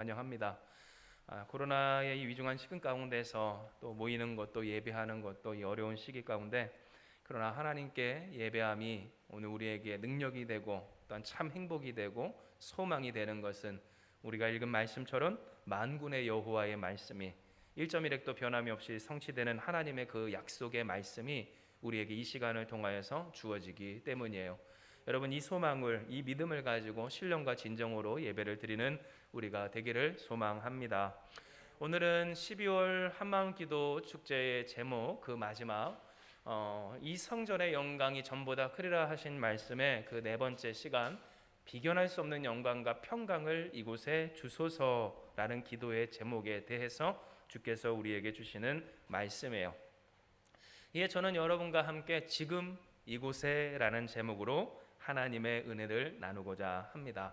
환영합니다. 코로나의 이 위중한 시간 가운데서 또 모이는 것도 예배하는 것도 이 어려운 시기 가운데 그러나 하나님께 예배함이 오늘 우리에게 능력이 되고 또한 참 행복이 되고 소망이 되는 것은 우리가 읽은 말씀처럼 만군의 여호와의 말씀이 1.1획도 변함이 없이 성취되는 하나님의 그 약속의 말씀이 우리에게 이 시간을 통하여서 주어지기 때문이에요. 여러분, 이 소망을, 이 믿음을 가지고 신령과 진정으로 예배를 드리는 우리가 되기를 소망합니다. 오늘은 12월 한마음기도 축제의 제목, 그 마지막 이 성전의 영광이 전보다 크리라 하신 말씀의 그 네 번째 시간, 비견할 수 없는 영광과 평강을 이곳에 주소서라는 기도의 제목에 대해서 주께서 우리에게 주시는 말씀이에요. 이에 저는 여러분과 함께 지금 이곳에 라는 제목으로 하나님의 은혜를 나누고자 합니다.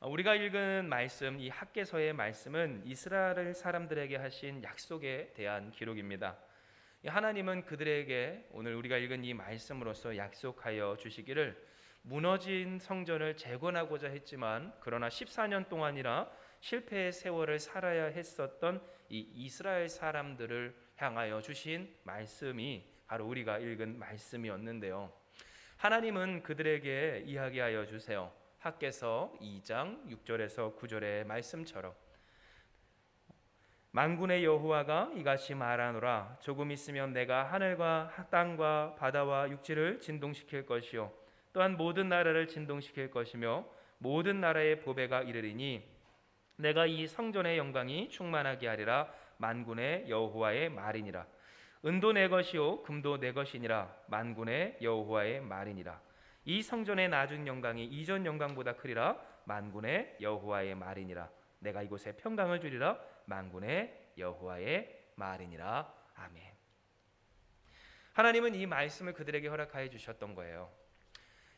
우리가 읽은 말씀, 이 학개서의 말씀은 이스라엘 사람들에게 하신 약속에 대한 기록입니다. 하나님은 그들에게 오늘 우리가 읽은 이 말씀으로써 약속하여 주시기를 무너진 성전을 재건하고자 했지만 그러나 14년 동안이나 실패의 세월을 살아야 했었던 이 이스라엘 사람들을 향하여 주신 말씀이 바로 우리가 읽은 말씀이었는데요. 하나님은 그들에게 이야기하여 주세요. 학개서 2장 6절에서 9절의 말씀처럼 만군의 여호와가 이같이 말하노라. 조금 있으면 내가 하늘과 땅과 바다와 육지를 진동시킬 것이요 또한 모든 나라를 진동시킬 것이며 모든 나라의 보배가 이르리니 내가 이 성전의 영광이 충만하게 하리라. 만군의 여호와의 말이니라. 은도 내 것이요 금도 내 것이니라. 만군의 여호와의 말이니라. 이 성전의 나중 영광이 이전 영광보다 크리라. 만군의 여호와의 말이니라. 내가 이곳에 평강을 주리라. 만군의 여호와의 말이니라. 아멘. 하나님은 이 말씀을 그들에게 허락하여 주셨던 거예요.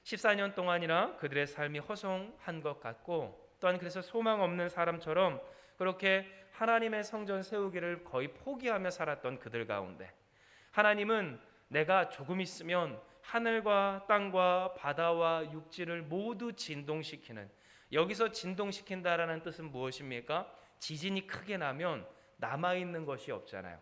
14년 동안이나 그들의 삶이 허송한 것 같고 또한 그래서 소망 없는 사람처럼 그렇게 하나님의 성전 세우기를 거의 포기하며 살았던 그들 가운데 하나님은 내가 조금 있으면 하늘과 땅과 바다와 육지를 모두 진동시키는, 여기서 진동시킨다라는 뜻은 무엇입니까? 지진이 크게 나면 남아있는 것이 없잖아요.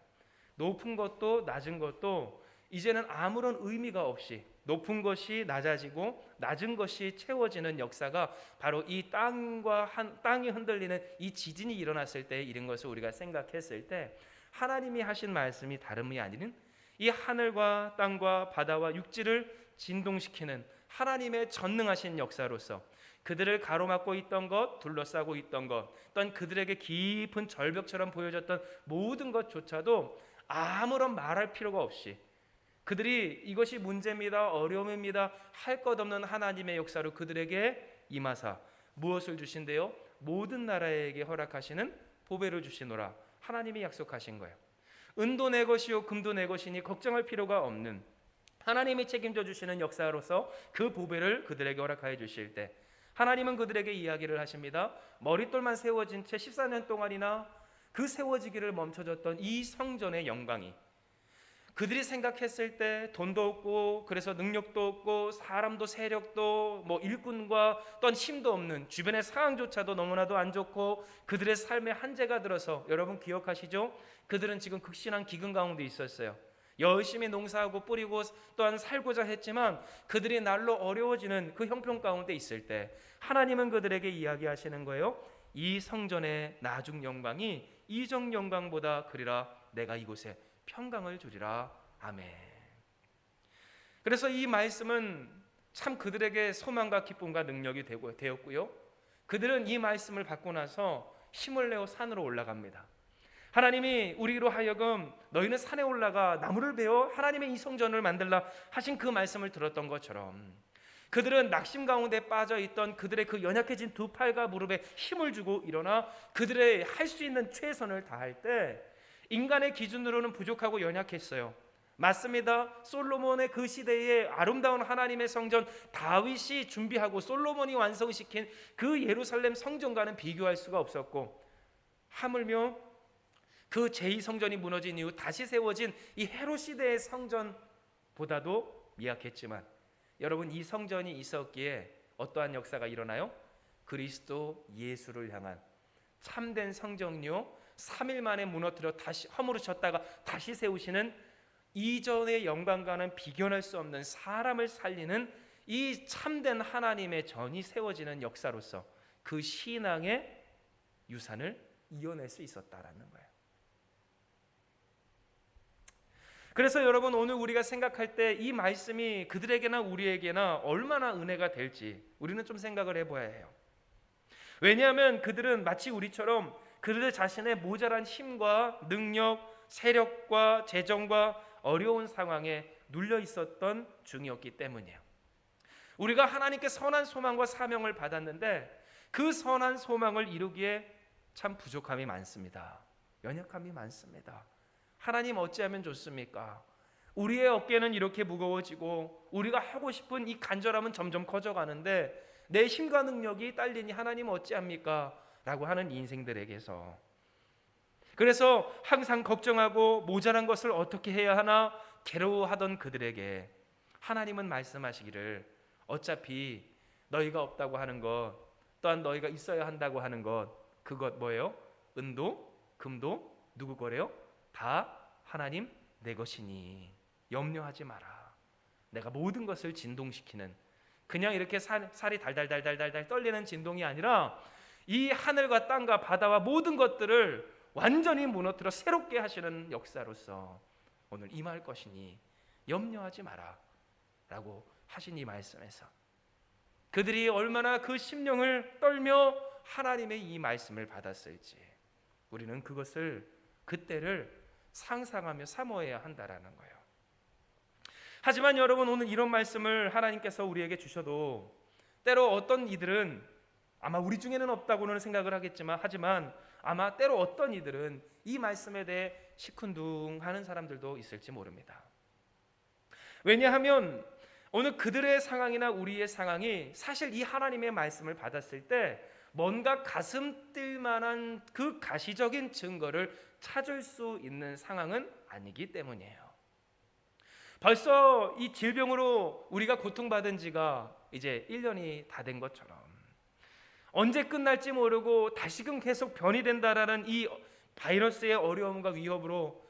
높은 것도 낮은 것도 이제는 아무런 의미가 없이 높은 것이 낮아지고 낮은 것이 채워지는 역사가 바로 이 땅이 흔들리는 이 지진이 일어났을 때 이런 것을 우리가 생각했을 때 하나님이 하신 말씀이 다름이 아닌 이 하늘과 땅과 바다와 육지를 진동시키는 하나님의 전능하신 역사로서 그들을 가로막고 있던 것, 둘러싸고 있던 것, 또한 그들에게 깊은 절벽처럼 보여졌던 모든 것조차도 아무런 말할 필요가 없이 그들이 이것이 문제입니다, 어려움입니다 할 것 없는 하나님의 역사로 그들에게 임하사 무엇을 주신대요? 모든 나라에게 허락하시는 보배를 주시노라. 하나님이 약속하신 거예요. 은도 내 것이요 금도 내 것이니 걱정할 필요가 없는 하나님이 책임져 주시는 역사로서 그 보배를 그들에게 허락하여 주실 때 하나님은 그들에게 이야기를 하십니다. 머릿돌만 세워진 채 14년 동안이나 그 세워지기를 멈춰졌던 이 성전의 영광이 그들이 생각했을 때 돈도 없고 그래서 능력도 없고 사람도 세력도 일꾼과 또한 힘도 없는 주변의 상황조차도 너무나도 안 좋고 그들의 삶에 한계가 들어서 여러분 기억하시죠? 그들은 지금 극심한 기근 가운데 있었어요. 열심히 농사하고 뿌리고 또한 살고자 했지만 그들이 날로 어려워지는 그 형편 가운데 있을 때 하나님은 그들에게 이야기하시는 거예요. 이 성전의 나중 영광이 이전 영광보다 그리라. 내가 이곳에 평강을 주리라. 아멘. 그래서 이 말씀은 참 그들에게 소망과 기쁨과 능력이 되었고요. 그들은 이 말씀을 받고 나서 힘을 내어 산으로 올라갑니다. 하나님이 우리로 하여금 너희는 산에 올라가 나무를 베어 하나님의 이 성전을 만들라 하신 그 말씀을 들었던 것처럼 그들은 낙심 가운데 빠져있던 그들의 그 연약해진 두 팔과 무릎에 힘을 주고 일어나 그들의 할 수 있는 최선을 다할 때 인간의 기준으로는 부족하고 연약했어요. 맞습니다. 솔로몬의 그 시대에 아름다운 하나님의 성전 다윗이 준비하고 솔로몬이 완성시킨 그 예루살렘 성전과는 비교할 수가 없었고 하물며 그 제2성전이 무너진 이후 다시 세워진 이 헤롯 시대의 성전보다도 미약했지만 여러분 이 성전이 있었기에 어떠한 역사가 일어나요? 그리스도 예수를 향한 참된 성전이요 3일 만에 무너뜨려 다시 허물으셨다가 다시 세우시는 이전의 영광과는 비교할 수 없는 사람을 살리는 이 참된 하나님의 전이 세워지는 역사로서 그 신앙의 유산을 이어낼 수 있었다라는 거예요. 그래서 여러분, 오늘 우리가 생각할 때 이 말씀이 그들에게나 우리에게나 얼마나 은혜가 될지 우리는 좀 생각을 해봐야 해요. 왜냐하면 그들은 마치 우리처럼 그들 자신의 모자란 힘과 능력, 세력과 재정과 어려운 상황에 눌려 있었던 중이었기 때문이에요. 우리가 하나님께 선한 소망과 사명을 받았는데 그 선한 소망을 이루기에 참 부족함이 많습니다. 연약함이 많습니다. 하나님 어찌하면 좋습니까? 우리의 어깨는 이렇게 무거워지고 우리가 하고 싶은 이 간절함은 점점 커져가는데 내 힘과 능력이 딸리니 하나님 어찌합니까? 라고 하는 인생들에게서, 그래서 항상 걱정하고 모자란 것을 어떻게 해야 하나 괴로워하던 그들에게 하나님은 말씀하시기를 어차피 너희가 없다고 하는 것, 또한 너희가 있어야 한다고 하는 것, 그것 뭐예요? 은도 금도 누구 거래요? 다 하나님 내 것이니 염려하지 마라. 내가 모든 것을 진동시키는, 그냥 이렇게 살이 달달달달달달 떨리는 진동이 아니라 이 하늘과 땅과 바다와 모든 것들을 완전히 무너뜨려 새롭게 하시는 역사로서 오늘 임할 것이니 염려하지 마라 라고 하신 이 말씀에서 그들이 얼마나 그 심령을 떨며 하나님의 이 말씀을 받았을지 우리는 그때를 상상하며 사모해야 한다라는 거예요. 하지만 여러분, 오늘 이런 말씀을 하나님께서 우리에게 주셔도 때로 어떤 이들은 아마 우리 중에는 없다고는 생각을 하지만 아마 때로 어떤 이들은 이 말씀에 대해 시큰둥하는 사람들도 있을지 모릅니다. 왜냐하면 오늘 그들의 상황이나 우리의 상황이 사실 이 하나님의 말씀을 받았을 때 뭔가 가슴 뛸 만한 그 가시적인 증거를 찾을 수 있는 상황은 아니기 때문이에요. 벌써 이 질병으로 우리가 고통받은 지가 이제 1년이 다 된 것처럼 언제 끝날지 모르고 다시금 계속 변이 된다라는 이 바이러스의 어려움과 위협으로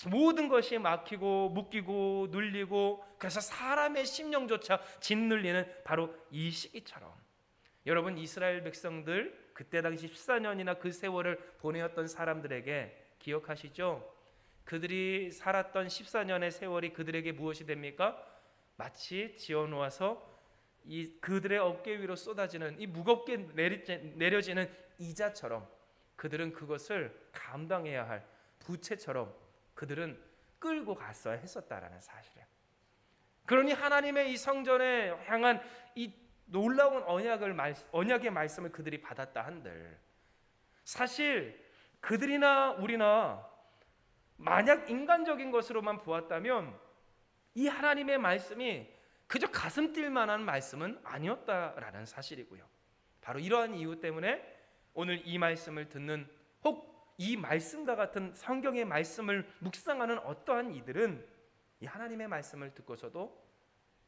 모든 것이 막히고 묶이고 눌리고, 그래서 사람의 심령조차 짓눌리는 바로 이 시기처럼 여러분, 이스라엘 백성들 그때 당시 14년이나 그 세월을 보내었던 사람들에게 기억하시죠? 그들이 살았던 14년의 세월이 그들에게 무엇이 됩니까? 마치 지어놓아서 이 그들의 어깨 위로 쏟아지는 이 무겁게 내려지는 이자처럼 그들은 그것을 감당해야 할 부채처럼 그들은 끌고 갔어야 했었다라는 사실이에요. 그러니 하나님의 이 성전에 향한 이 놀라운 언약의 말씀을 그들이 받았다 한들 사실 그들이나 우리나 만약 인간적인 것으로만 보았다면 이 하나님의 말씀이 그저 가슴 뛸 만한 말씀은 아니었다라는 사실이고요. 바로 이러한 이유 때문에 오늘 이 말씀을 듣는, 혹 이 말씀과 같은 성경의 말씀을 묵상하는 어떠한 이들은 이 하나님의 말씀을 듣고서도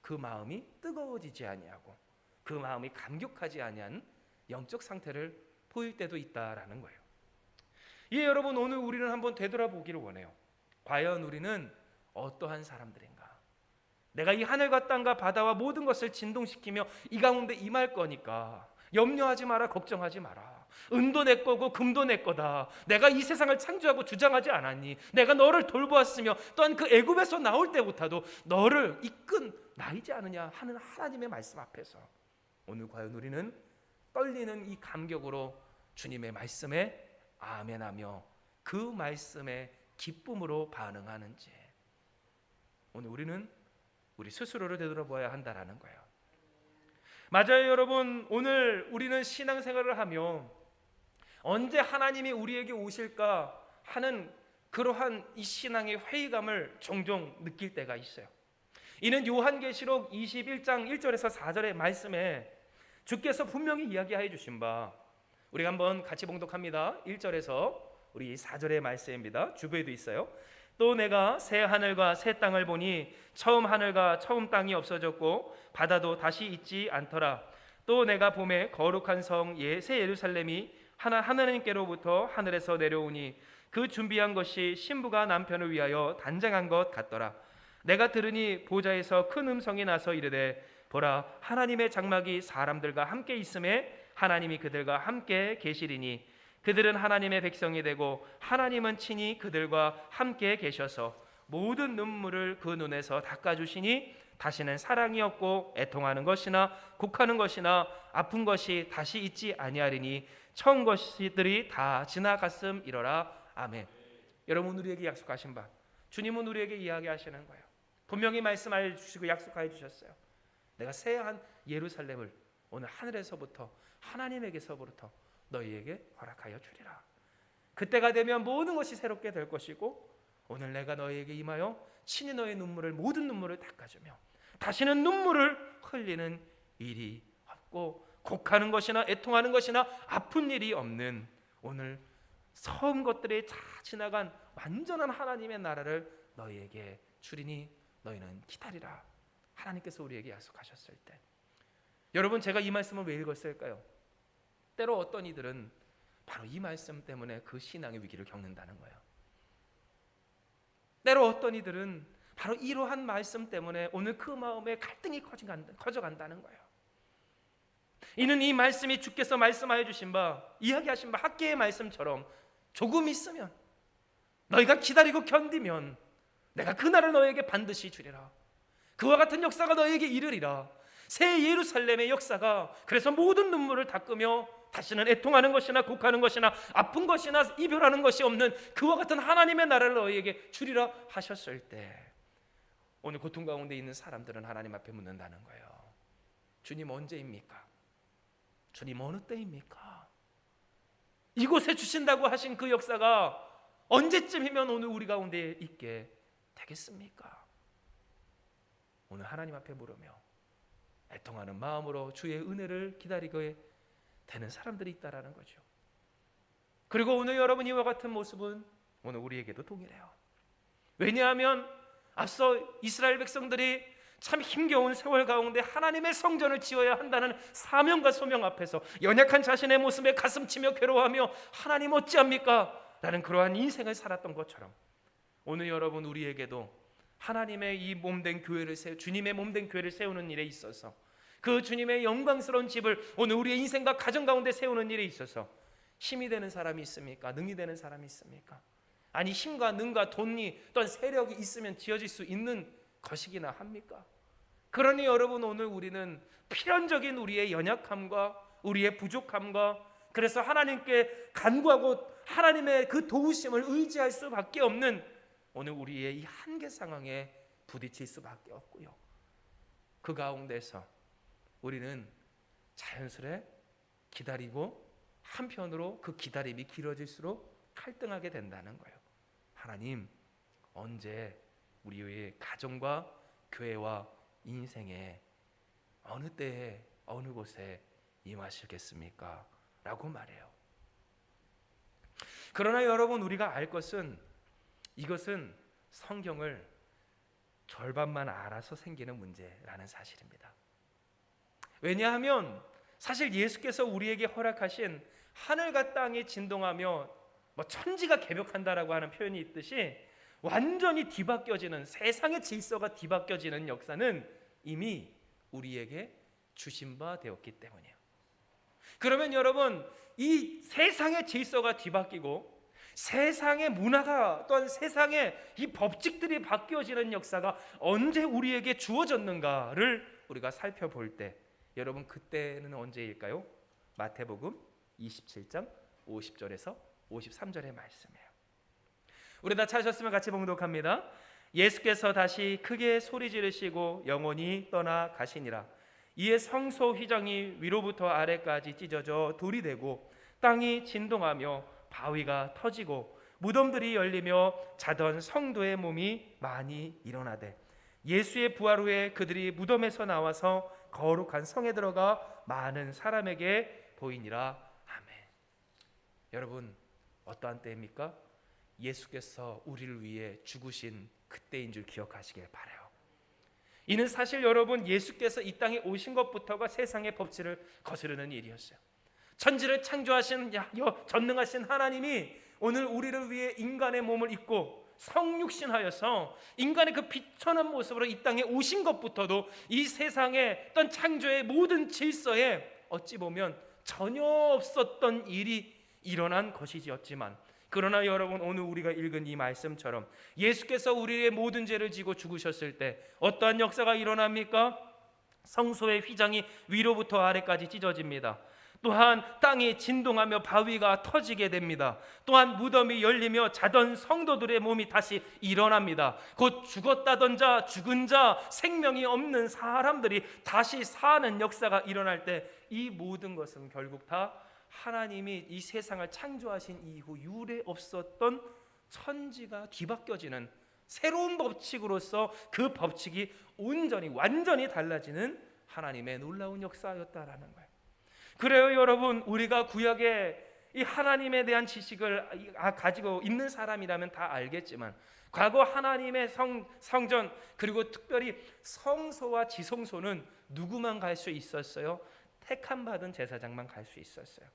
그 마음이 뜨거워지지 아니하고 그 마음이 감격하지 아니한 영적 상태를 보일 때도 있다라는 거예요. 예, 여러분, 오늘 우리는 한번 되돌아보기를 원해요. 과연 우리는 어떠한 사람들인가? 내가 이 하늘과 땅과 바다와 모든 것을 진동시키며 이 가운데 임할 거니까 염려하지 마라, 걱정하지 마라. 은도 내 거고 금도 내 거다. 내가 이 세상을 창조하고 주장하지 않았니? 내가 너를 돌보았으며 또한 그 애굽에서 나올 때부터도 너를 이끈 나이지 않느냐 하는 하나님의 말씀 앞에서 오늘 과연 우리는 떨리는 이 감격으로 주님의 말씀에 아멘하며 그 말씀에 기쁨으로 반응하는지 오늘 우리는 우리 스스로를 되돌아봐야 한다라는 거예요. 맞아요, 여러분. 오늘 우리는 신앙생활을 하며 언제 하나님이 우리에게 오실까 하는 그러한 이 신앙의 회의감을 종종 느낄 때가 있어요. 이는 요한계시록 21장 1절에서 4절의 말씀에 주께서 분명히 이야기해 주신 바, 우리가 한번 같이 봉독합니다. 1절에서 우리 4절의 말씀입니다. 주부에도 있어요. 또 내가 새 하늘과 새 땅을 보니 처음 하늘과 처음 땅이 없어졌고 바다도 다시 있지 않더라. 또 내가 봄에 거룩한 성 새 예루살렘이 하나님께로부터 하늘에서 내려오니 그 준비한 것이 신부가 남편을 위하여 단장한 것 같더라. 내가 들으니 보좌에서 큰 음성이 나서 이르되 보라, 하나님의 장막이 사람들과 함께 있음에 하나님이 그들과 함께 계시리니 그들은 하나님의 백성이 되고 하나님은 친히 그들과 함께 계셔서 모든 눈물을 그 눈에서 닦아주시니 다시는 사랑이 없고 애통하는 것이나 곡하는 것이나 아픈 것이 다시 있지 아니하리니 처음 것들이 다 지나갔음이로라. 아멘. 여러분, 우리에게 약속하신 바, 주님은 우리에게 이야기하시는 거예요. 분명히 말씀해 주시고 약속해 주셨어요. 내가 새한 예루살렘을 오늘 하늘에서부터, 하나님에게서부터 너희에게 허락하여 주리라. 그때가 되면 모든 것이 새롭게 될 것이고 오늘 내가 너희에게 임하여 친히 너의 눈물을, 모든 눈물을 닦아주며 다시는 눈물을 흘리는 일이 없고 곡하는 것이나 애통하는 것이나 아픈 일이 없는, 오늘 처음 것들이 다 지나간 완전한 하나님의 나라를 너희에게 주리니 너희는 기다리라. 하나님께서 우리에게 약속하셨을 때, 여러분, 제가 이 말씀을 왜 읽었을까요? 때로 어떤 이들은 바로 이 말씀 때문에 그 신앙의 위기를 겪는다는 거예요. 때로 어떤 이들은 바로 이러한 말씀 때문에 오늘 그 마음에 갈등이 커져간다는 거예요. 이는 이 말씀이 주께서 말씀하여 주신 바, 이야기하신 바 학개의 말씀처럼 조금 있으면, 너희가 기다리고 견디면 내가 그날을 너희에게 반드시 주리라. 그와 같은 역사가 너희에게 이르리라. 새 예루살렘의 역사가 그래서 모든 눈물을 닦으며 다시는 애통하는 것이나 곡하는 것이나 아픈 것이나 이별하는 것이 없는 그와 같은 하나님의 나라를 너희에게 주리라 하셨을 때, 오늘 고통 가운데 있는 사람들은 하나님 앞에 묻는다는 거예요. 주님, 언제입니까? 주님, 어느 때입니까? 이곳에 주신다고 하신 그 역사가 언제쯤이면 오늘 우리 가운데 있게 되겠습니까? 오늘 하나님 앞에 물으며 애통하는 마음으로 주의 은혜를 기다리게 되는 사람들이 있다라는 거죠. 그리고 오늘 여러분, 이와 같은 모습은 오늘 우리에게도 동일해요. 왜냐하면 앞서 이스라엘 백성들이 참 힘겨운 세월 가운데 하나님의 성전을 지어야 한다는 사명과 소명 앞에서 연약한 자신의 모습에 가슴치며 괴로워하며 하나님 어찌합니까? 라는 그러한 인생을 살았던 것처럼, 오늘 여러분, 우리에게도 하나님의 이 몸된 교회를 주님의 몸된 교회를 세우는 일에 있어서, 그 주님의 영광스러운 집을 오늘 우리의 인생과 가정 가운데 세우는 일에 있어서 힘이 되는 사람이 있습니까? 능이 되는 사람이 있습니까? 아니, 힘과 능과 돈이 또한 세력이 있으면 지어질 수 있는 것이기나 합니까? 그러니 여러분, 오늘 우리는 필연적인 우리의 연약함과 우리의 부족함과, 그래서 하나님께 간구하고 하나님의 그 도우심을 의지할 수밖에 없는 오늘 우리의 이 한계 상황에 부딪힐 수밖에 없고요. 그 가운데서 우리는 자연스레 기다리고 한편으로 그 기다림이 길어질수록 갈등하게 된다는 거예요. 하나님, 언제 우리의 가정과 교회와 인생에 어느 때에 어느 곳에 임하시겠습니까? 라고 말해요. 그러나 여러분, 우리가 알 것은, 이것은 성경을 절반만 알아서 생기는 문제라는 사실입니다. 왜냐하면 사실 예수께서 우리에게 허락하신 하늘과 땅이 진동하며 천지가 개벽한다라고 하는 표현이 있듯이 완전히 뒤바뀌어지는, 세상의 질서가 뒤바뀌어지는 역사는 이미 우리에게 주신 바 되었기 때문이에요. 그러면 여러분, 이 세상의 질서가 뒤바뀌고 세상의 문화가, 또한 세상의 이 법칙들이 바뀌어지는 역사가 언제 우리에게 주어졌는가를 우리가 살펴볼 때, 여러분, 그때는 언제일까요? 마태복음 27장 50절에서 53절의 말씀이에요. 우리 다 찾으셨으면 같이 봉독합니다. 예수께서 다시 크게 소리 지르시고 영원히 떠나 가시니라. 이에 성소 휘장이 위로부터 아래까지 찢어져 돌이 되고 땅이 진동하며 바위가 터지고 무덤들이 열리며 자던 성도의 몸이 많이 일어나되, 예수의 부활 후에 그들이 무덤에서 나와서 거룩한 성에 들어가 많은 사람에게 보이니라. 아멘. 여러분, 어떠한 때입니까? 예수께서 우리를 위해 죽으신 그때인 줄 기억하시길 바라요. 이는 사실 여러분, 예수께서 이 땅에 오신 것부터가 세상의 법칙을 거스르는 일이었어요. 천지를 창조하신 전능하신 하나님이 오늘 우리를 위해 인간의 몸을 입고 성육신하여서 인간의 그 비천한 모습으로 이 땅에 오신 것부터도 이 세상의 어떤 창조의 모든 질서에 어찌 보면 전혀 없었던 일이 일어난 것이었지만, 그러나 여러분, 오늘 우리가 읽은 이 말씀처럼 예수께서 우리의 모든 죄를 지고 죽으셨을 때 어떠한 역사가 일어납니까? 성소의 휘장이 위로부터 아래까지 찢어집니다. 또한 땅이 진동하며 바위가 터지게 됩니다. 또한 무덤이 열리며 자던 성도들의 몸이 다시 일어납니다. 곧 죽었다던 자, 죽은 자, 생명이 없는 사람들이 다시 사는 역사가 일어날 때 이 모든 것은 결국 다 하나님이 이 세상을 창조하신 이후 유례 없었던 천지가 뒤바뀌어지는 새로운 법칙으로서 그 법칙이 온전히 완전히 달라지는 하나님의 놀라운 역사였다라는 거예요. 그래요 여러분, 우리가 구약의 이 하나님에 대한 지식을 가지고 있는 사람이라면 다 알겠지만, 과거 하나님의 성전, 그리고 특별히 성소와 지성소는 누구만 갈 수 있었어요? 택함 받은 제사장만 갈 수 있었어요.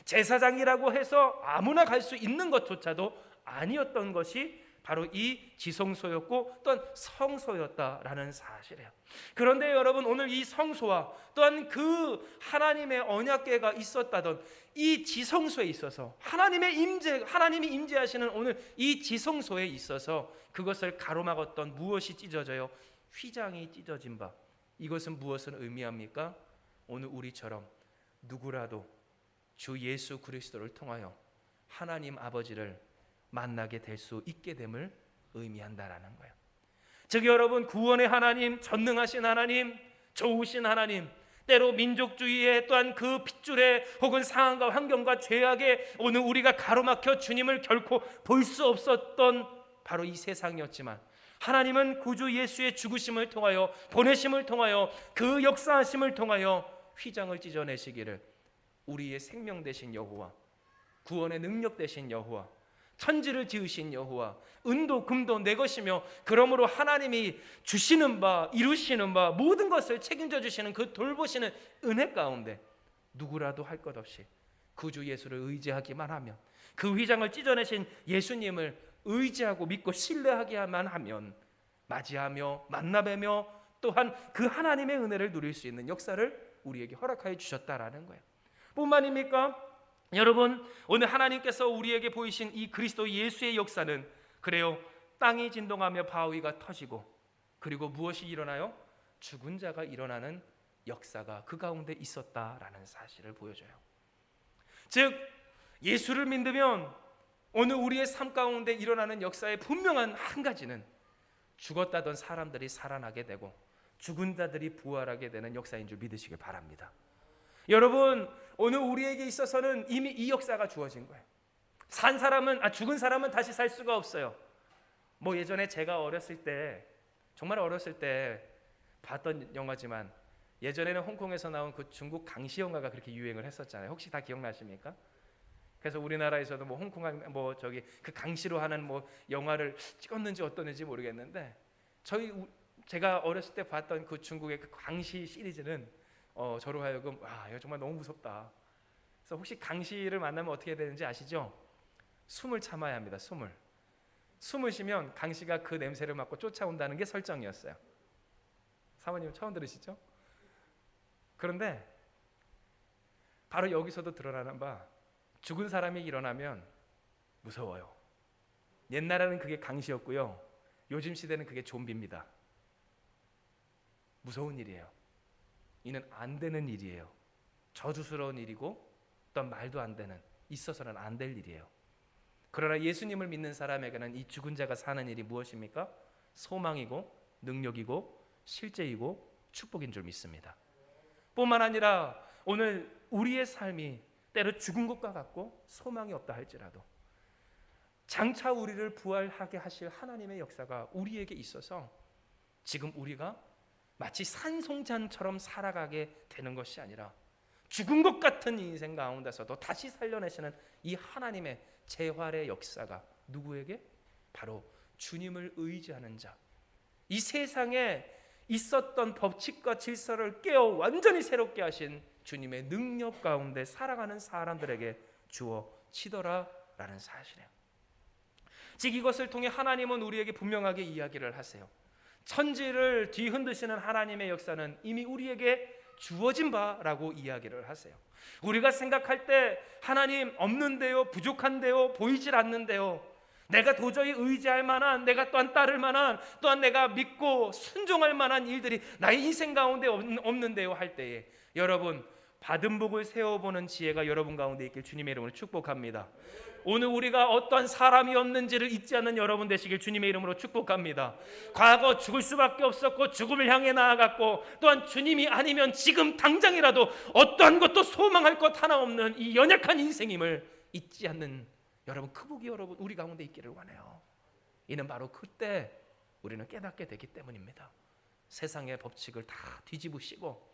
제사장이라고 해서 아무나 갈 수 있는 것조차도 아니었던 것이 바로 이 지성소였고 또한 성소였다라는 사실이에요. 그런데 여러분, 오늘 이 성소와 또한 그 하나님의 언약궤가 있었다던 이 지성소에 있어서 하나님이 임재하시는 오늘 이 지성소에 있어서 그것을 가로막았던 무엇이 찢어져요? 휘장이 찢어진 바. 이것은 무엇을 의미합니까? 오늘 우리처럼 누구라도 주 예수 그리스도를 통하여 하나님 아버지를 만나게 될 수 있게 됨을 의미한다라는 거예요. 즉 여러분, 구원의 하나님, 전능하신 하나님, 좋으신 하나님, 때로 민족주의에 또한 그 핏줄에 혹은 상황과 환경과 죄악에 오늘 우리가 가로막혀 주님을 결코 볼 수 없었던 바로 이 세상이었지만, 하나님은 구주 예수의 죽으심을 통하여, 보내심을 통하여, 그 역사하심을 통하여 휘장을 찢어내시기를 우리의 생명 되신 여호와, 구원의 능력 되신 여호와, 천지를 지으신 여호와, 은도 금도 내 것이며 그러므로 하나님이 주시는 바, 이루시는 바, 모든 것을 책임져 주시는 그 돌보시는 은혜 가운데 누구라도 할 것 없이 구주 예수를 의지하기만 하면, 그 휘장을 찢어내신 예수님을 의지하고 믿고 신뢰하기만 하면 맞이하며 만나뵈며 또한 그 하나님의 은혜를 누릴 수 있는 역사를 우리에게 허락하여 주셨다라는 거예요. 뿐만입니까? 여러분, 오늘 하나님께서 우리에게 보이신 이 그리스도 예수의 역사는, 그래요, 땅이 진동하며 바위가 터지고, 그리고 무엇이 일어나요? 죽은 자가 일어나는 역사가 그 가운데 있었다라는 사실을 보여줘요. 즉 예수를 믿으면 오늘 우리의 삶 가운데 일어나는 역사의 분명한 한 가지는 죽었다던 사람들이 살아나게 되고 죽은 자들이 부활하게 되는 역사인 줄 믿으시길 바랍니다. 여러분, 오늘 우리에게 있어서는 이미 이 역사가 주어진 거예요. 죽은 사람은 다시 살 수가 없어요. 예전에 제가 어렸을 때, 정말 어렸을 때 봤던 영화지만, 예전에는 홍콩에서 나온 그 중국 강시 영화가 그렇게 유행을 했었잖아요. 혹시 다 기억나십니까? 그래서 우리나라에서도 홍콩 그 강시로 하는 영화를 찍었는지 어떠는지 모르겠는데, 제가 어렸을 때 봤던 그 중국의 그 강시 시리즈는 저로 하여금 이거 정말 너무 무섭다. 그래서 혹시 강시를 만나면 어떻게 되는지 아시죠? 숨을 참아야 합니다. 숨을 쉬면 강시가 그 냄새를 맡고 쫓아온다는 게 설정이었어요. 사모님 처음 들으시죠? 그런데 바로 여기서도 드러나는 바, 죽은 사람이 일어나면 무서워요. 옛날에는 그게 강시였고요, 요즘 시대는 그게 좀비입니다. 무서운 일이에요. 이는 안 되는 일이에요. 저주스러운 일이고 또 말도 안 되는, 있어서는 안 될 일이에요. 그러나 예수님을 믿는 사람에게는 이 죽은 자가 사는 일이 무엇입니까? 소망이고 능력이고 실제이고 축복인 줄 믿습니다. 뿐만 아니라 오늘 우리의 삶이 때로 죽은 것과 같고 소망이 없다 할지라도 장차 우리를 부활하게 하실 하나님의 역사가 우리에게 있어서 지금 우리가 마치 산송잔처럼 살아가게 되는 것이 아니라 죽은 것 같은 인생 가운데서도 다시 살려내시는 이 하나님의 재활의 역사가 누구에게? 바로 주님을 의지하는 자, 이 세상에 있었던 법칙과 질서를 깨어 완전히 새롭게 하신 주님의 능력 가운데 살아가는 사람들에게 주어지더라라는 사실이에요. 즉 이것을 통해 하나님은 우리에게 분명하게 이야기를 하세요. 천지를 뒤흔드시는 하나님의 역사는 이미 우리에게 주어진 바라고 이야기를 하세요. 우리가 생각할 때 하나님 없는데요, 부족한데요, 보이질 않는데요, 내가 도저히 의지할 만한, 내가 또한 따를 만한, 또한 내가 믿고 순종할 만한 일들이 나의 인생 가운데 없는데요 할 때에 여러분 받은 복을 세워보는 지혜가 여러분 가운데 있길 주님의 이름으로 축복합니다. 오늘 우리가 어떠한 사람이 없는지를 잊지 않는 여러분 되시길 주님의 이름으로 축복합니다. 과거 죽을 수밖에 없었고 죽음을 향해 나아갔고 또한 주님이 아니면 지금 당장이라도 어떠한 것도 소망할 것 하나 없는 이 연약한 인생임을 잊지 않는 여러분, 그 복이 여러분 우리 가운데 있기를 원해요. 이는 바로 그때 우리는 깨닫게 되기 때문입니다. 세상의 법칙을 다 뒤집으시고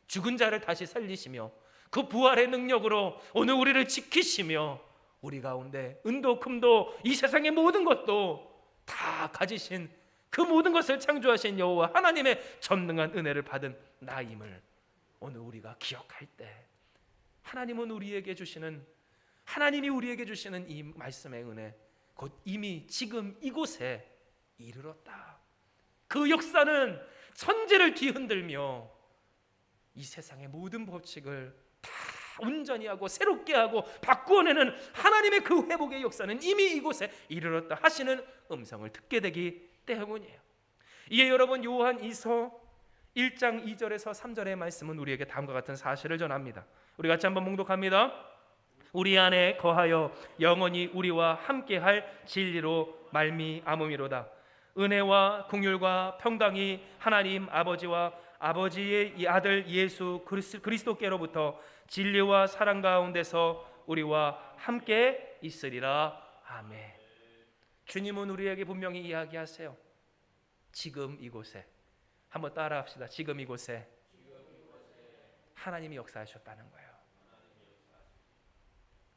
죽은 자를 다시 살리시며 그 부활의 능력으로 오늘 우리를 지키시며 우리 가운데 은도 금도 이 세상의 모든 것도 다 가지신 그 모든 것을 창조하신 여호와 하나님의 전능한 은혜를 받은 나임을 오늘 우리가 기억할 때 하나님이 우리에게 주시는 이 말씀의 은혜 곧 이미 지금 이곳에 이르렀다. 그 역사는 천지를 뒤흔들며 이 세상의 모든 법칙을 다 온전히 하고 새롭게 하고 바꾸어내는 하나님의 그 회복의 역사는 이미 이곳에 이르렀다 하시는 음성을 듣게 되기 때문이에요. 이에 여러분 요한 2서 1장 2절에서 3절의 말씀은 우리에게 다음과 같은 사실을 전합니다. 우리 같이 한번 봉독합니다. 우리 안에 거하여 영원히 우리와 함께할 진리로 말미암음이로다. 은혜와 긍휼과 평강이 하나님 아버지와 아버지의 이 아들 예수 그리스도께로부터 진리와 사랑 가운데서 우리와 함께 있으리라. 아멘. 주님은 우리에게 분명히 이야기하세요. 지금 이곳에, 한번 따라합시다. 지금 이곳에 하나님이 역사하셨다는 거예요.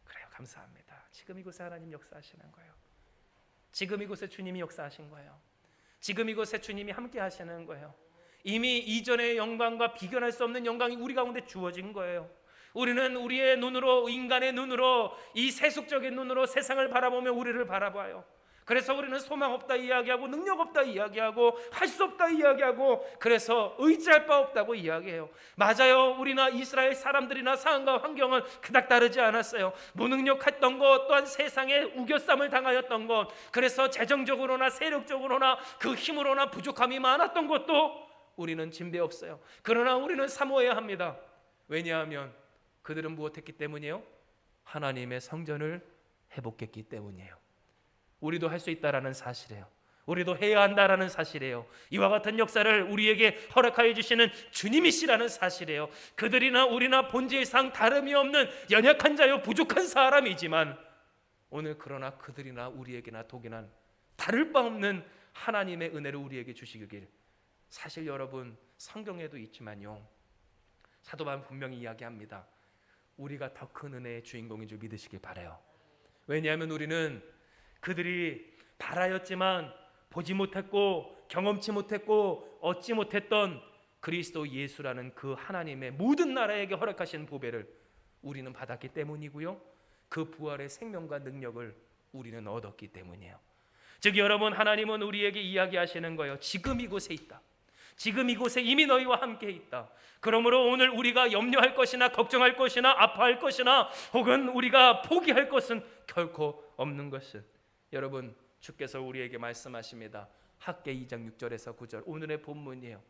그래요, 감사합니다. 지금 이곳에 하나님 역사하시는 거예요. 지금 이곳에 주님이 역사하신 거예요. 지금 이곳에 주님이 함께 하시는 거예요. 이미 이전의 영광과 비견할 수 없는 영광이 우리 가운데 주어진 거예요. 우리는 우리의 눈으로, 인간의 눈으로, 이 세속적인 눈으로 세상을 바라보며 우리를 바라봐요. 그래서 우리는 소망 없다 이야기하고 능력 없다 이야기하고 할 수 없다 이야기하고 그래서 의지할 바 없다고 이야기해요. 맞아요. 우리나 이스라엘 사람들이나 상황과 환경은 그닥 다르지 않았어요. 무능력했던 것 또한 세상에 우겨쌈을 당하였던 것, 그래서 재정적으로나 세력적으로나 그 힘으로나 부족함이 많았던 것도 우리는 진배 없어요. 그러나 우리는 사모해야 합니다. 왜냐하면 그들은 무엇했기 때문이에요? 하나님의 성전을 회복했기 때문이에요. 우리도 할 수 있다라는 사실이에요. 우리도 해야 한다라는 사실이에요. 이와 같은 역사를 우리에게 허락하여 주시는 주님이시라는 사실이에요. 그들이나 우리나 본질상 다름이 없는 연약한 자요 부족한 사람이지만 오늘 그러나 그들이나 우리에게나 독이나 다를 바 없는 하나님의 은혜를 우리에게 주시길, 사실 여러분 성경에도 있지만요, 사도 바울은 분명히 이야기합니다. 우리가 더 큰 은혜의 주인공인 줄 믿으시길 바라요. 왜냐하면 우리는 그들이 바라였지만 보지 못했고 경험치 못했고 얻지 못했던 그리스도 예수라는 그 하나님의 모든 나라에게 허락하신 보배를 우리는 받았기 때문이고요, 그 부활의 생명과 능력을 우리는 얻었기 때문이에요. 즉 여러분, 하나님은 우리에게 이야기하시는 거예요. 지금 이곳에 있다. 지금 이곳에 이미 너희와 함께 있다. 그러므로 오늘 우리가 염려할 것이나 걱정할 것이나 아파할 것이나 혹은 우리가 포기할 것은 결코 없는 것은, 여러분 주께서 우리에게 말씀하십니다. 학개 2장 6절에서 9절 오늘의 본문이에요.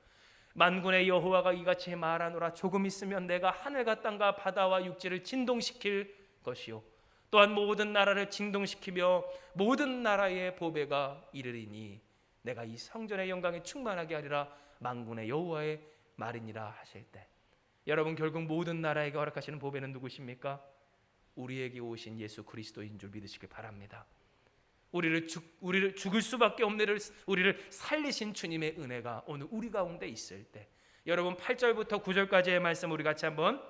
만군의 여호와가 이같이 말하노라. 조금 있으면 내가 하늘과 땅과 바다와 육지를 진동시킬 것이요 또한 모든 나라를 진동시키며 모든 나라의 보배가 이르리니 내가 이 성전의 영광에 충만하게 하리라. 만군의 여호와의 말이니라 하실 때, 여러분 결국 모든 나라에게 허락하시는 보배는 누구십니까? 우리에게 오신 예수 그리스도인 줄 믿으시길 바랍니다. 우리를 죽을 수밖에 없는 우리를 살리신 주님의 은혜가 오늘 우리 가운데 있을 때, 여러분 8절부터 9절까지의 말씀 우리 같이 한번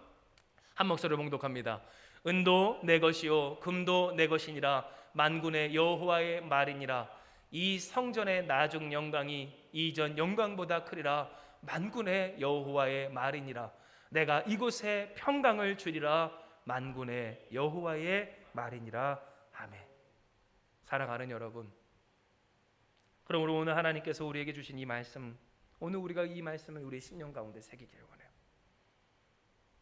한 목소리로 봉독합니다. 은도 내 것이요 금도 내 것이니라. 만군의 여호와의 말이니라. 이 성전의 나중 영광이 이전 영광보다 크리라. 만군의 여호와의 말이니라. 내가 이곳에 평강을 주리라. 만군의 여호와의 말이니라. 아멘. 사랑하는 여러분, 그러므로 오늘 하나님께서 우리에게 주신 이 말씀, 오늘 우리가 이 말씀을 우리의 심령 가운데 새기기를 원해요.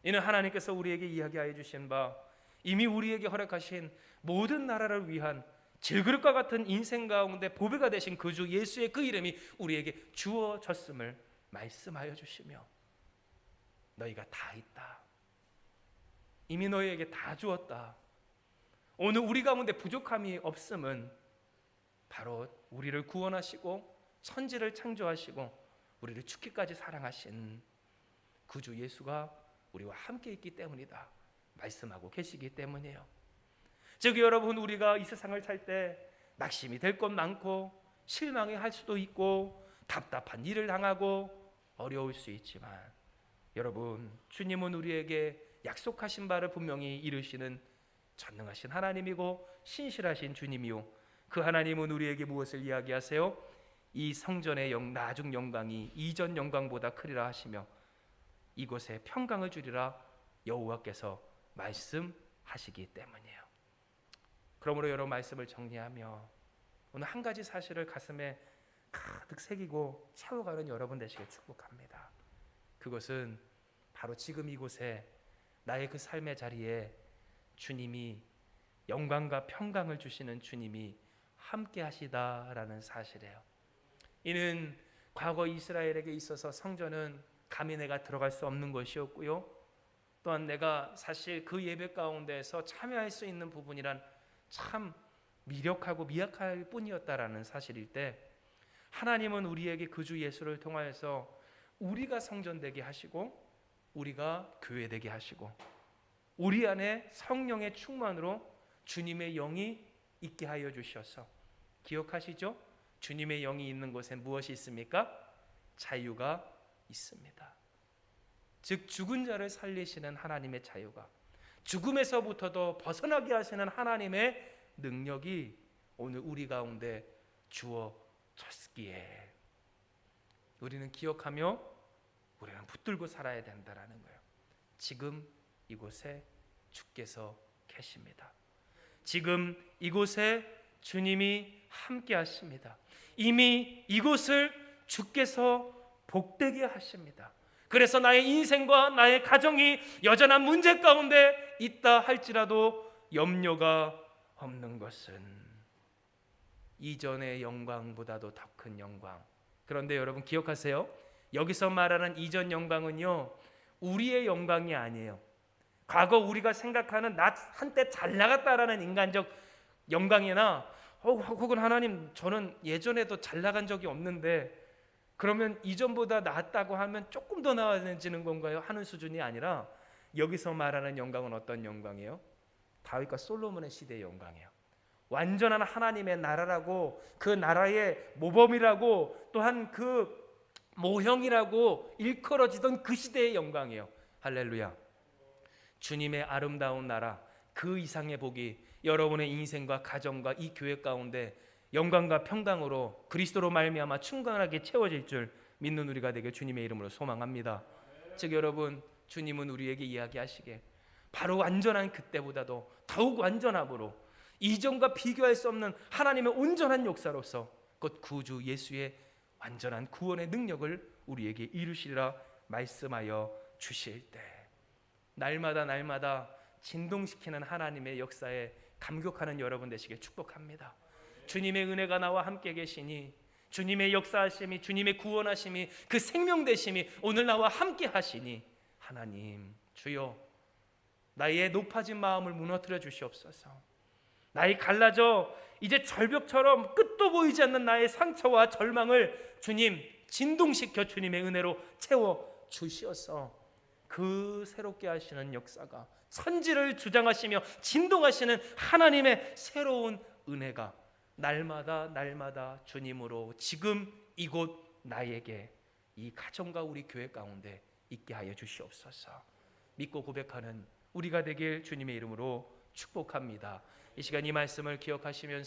이는 하나님께서 우리에게 이야기하여 주신 바, 이미 우리에게 허락하신 모든 나라를 위한 질그릇과 같은 인생 가운데 보배가 되신 그 주 예수의 그 이름이 우리에게 주어졌음을 말씀하여 주시며, 너희가 다 있다. 이미 너희에게 다 주었다. 오늘 우리 가운데 부족함이 없음은 바로 우리를 구원하시고 천지를 창조하시고 우리를 죽기까지 사랑하신 그 주 예수가 우리와 함께 있기 때문이다 말씀하고 계시기 때문이에요. 즉 여러분, 우리가 이 세상을 살 때 낙심이 될 것 많고 실망이 할 수도 있고 답답한 일을 당하고 어려울 수 있지만, 여러분, 주님은 우리에게 약속하신 바를 분명히 이루시는 전능하신 하나님이고 신실하신 주님이요, 그 하나님은 우리에게 무엇을 이야기하세요? 이 성전의 나중 영광이 이전 영광보다 크리라 하시며 이곳에 평강을 주리라 여호와께서 말씀하시기 때문이에요. 그러므로 여러 말씀을 정리하며 오늘 한 가지 사실을 가슴에 가득 새기고 채워가는 여러분 되시길 축복합니다. 그것은 바로 지금 이곳에 나의 그 삶의 자리에 주님이, 영광과 평강을 주시는 주님이 함께 하시다라는 사실이에요. 이는 과거 이스라엘에게 있어서 성전은 감히 내가 들어갈 수 없는 것이었고요, 또한 내가 사실 그 예배 가운데서 참여할 수 있는 부분이란 참 미력하고 미약할 뿐이었다라는 사실일 때, 하나님은 우리에게 그 주 예수를 통하여서 우리가 성전 되게 하시고 우리가 교회 되게 하시고 우리 안에 성령의 충만으로 주님의 영이 있게 하여 주셔서, 기억하시죠? 주님의 영이 있는 곳에 무엇이 있습니까? 자유가 있습니다. 즉 죽은 자를 살리시는 하나님의 자유가, 죽음에서부터도 벗어나게 하시는 하나님의 능력이 오늘 우리 가운데 주어졌기에 우리는 기억하며 우리는 붙들고 살아야 된다라는 거예요. 지금 이곳에 주께서 계십니다. 지금 이곳에 주님이 함께 하십니다. 이미 이곳을 주께서 복되게 하십니다. 그래서 나의 인생과 나의 가정이 여전한 문제 가운데 있다 할지라도 염려가 없는 것은 이전의 영광보다도 더 큰 영광. 그런데 여러분 기억하세요. 여기서 말하는 이전 영광은요, 우리의 영광이 아니에요. 과거 우리가 생각하는 나 한때 잘 나갔다라는 인간적 영광이나 혹은 하나님 저는 예전에도 잘 나간 적이 없는데 그러면 이전보다 나았다고 하면 조금 더 나아지는 건가요? 하는 수준이 아니라, 여기서 말하는 영광은 어떤 영광이에요? 다윗과 솔로몬의 시대의 영광이에요. 완전한 하나님의 나라라고, 그 나라의 모범이라고, 또한 그 모형이라고 일컬어지던 그 시대의 영광이에요. 할렐루야. 주님의 아름다운 나라, 그 이상의 복이 여러분의 인생과 가정과 이 교회 가운데 영광과 평강으로 그리스도로 말미암아 충만하게 채워질 줄 믿는 우리가 되게 주님의 이름으로 소망합니다. 즉 여러분, 주님은 우리에게 이야기하시게 바로 완전한 그때보다도 더욱 완전함으로 이전과 비교할 수 없는 하나님의 온전한 역사로서 곧 구주 예수의 완전한 구원의 능력을 우리에게 이루시리라 말씀하여 주실 때, 날마다 진동시키는 하나님의 역사에 감격하는 여러분 되시길 축복합니다. 주님의 은혜가 나와 함께 계시니, 주님의 역사하심이, 주님의 구원하심이, 그 생명되심이 오늘 나와 함께 하시니, 하나님 주여 나의 높아진 마음을 무너뜨려 주시옵소서. 나의 갈라져 이제 절벽처럼 끝도 보이지 않는 나의 상처와 절망을 주님 진동시켜 주님의 은혜로 채워 주시어서 그 새롭게 하시는 역사가, 천지를 주장하시며 진동하시는 하나님의 새로운 은혜가 날마다 주님으로 지금 이곳 나에게, 이 가정과 우리 교회 가운데 있게 하여 주시옵소서. 믿고 고백하는 우리가 되길 주님의 이름으로 축복합니다. 이 시간 이 말씀을 기억하시면서